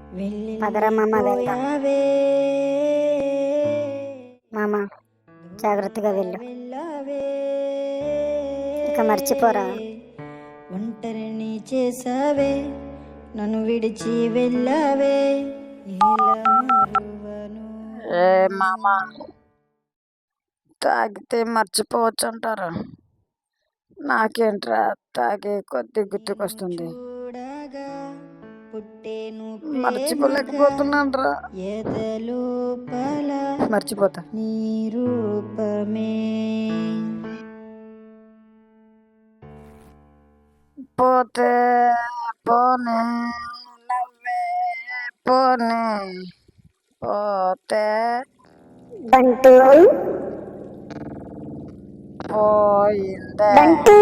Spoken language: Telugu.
పదరా మామ వెళ్దాం. మామ జాగ్రత్తగా వెళ్ళు, ఇక మర్చిపోరా. ఒంటరిని చేసావే, నన్ను విడిచి వెళ్ళావే. ఏ మామ, తాగితే మర్చిపోవచ్చు అంటారు. నాకేంట్రా, తాగే కొద్ది గుర్తుకొస్తుంది. మర్చిపోలేకపోతున్నాను రా. మర్చిపోతా. నీ రూపమే పోతే పోనే, నవ్వే పోనే, పోతే బంటు పోయిందే. బంటు